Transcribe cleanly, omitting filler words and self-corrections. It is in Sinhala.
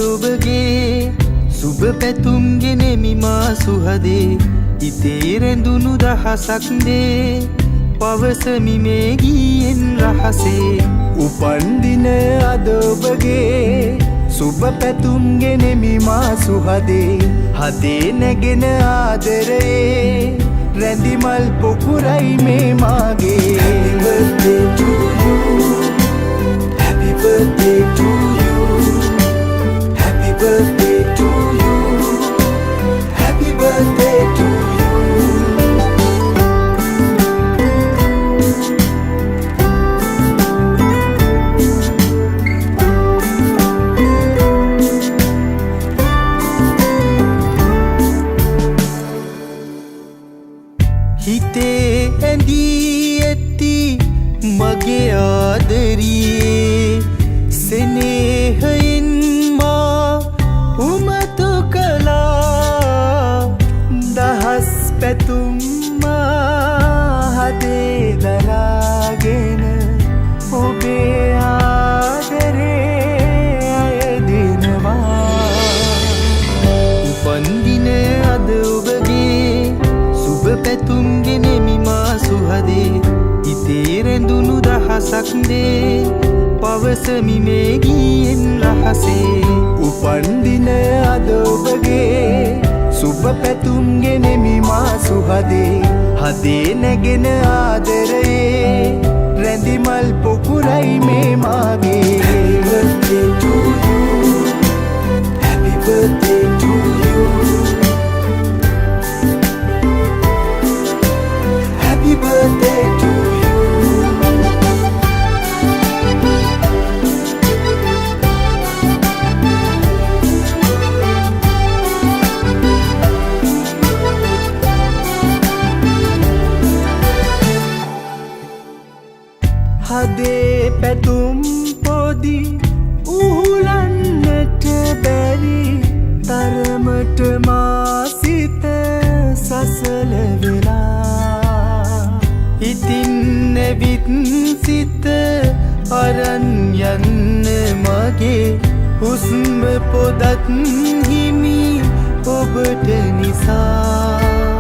ඔබගේ සුබ පැතුම් ගෙනෙමි මා සුහදේ හිතේ රැඳුණු දහසක් දේ පවසමි මේ ගීයෙන් රහසේ උපන්දින අද ඔබගේ සුබ පැතුම් ගෙනෙමි මා සුහදේ හදේ නැගෙන ආදරයේ රැඳිමල් පොකුරයි මේ මාගේ Happy birthday to you Happy birthday to you Happy birthday to you Happy birthday to you හිතේ ඇඳී ඇති මගේ ආදරියේ සෙනෙහයෙන් මා උමතු කළා දහස් පැතුම් මා හදේ දරාගෙන ඔබේ ආදරේ අයදිනවා උපන්දින අද ඔබගේ සුබ පැතුම් ගෙනෙමි මා සුහදේ හිතේ රැඳුණු දහසක් දේ පවසමි මේ ගීයෙන් රහසේ උපන්දින අද ඔබගේ සුබ පැතුම් ගෙනෙමි මා සුහදේ හදේ නැගෙන ආදරයේ රැඳිමල් පොකුරයි මේ මාගේ Happy birthday to you Happy birthday to you Happy birthday to you හදේ පැතුම් පොදි උහුලන්නට බැරි තරමට මා සිත සසල වෙලා ඉතින් නැවිත් සිත අරන් යන්න මගේ හුස්ම පොදත් හිමි ඔබට නිසා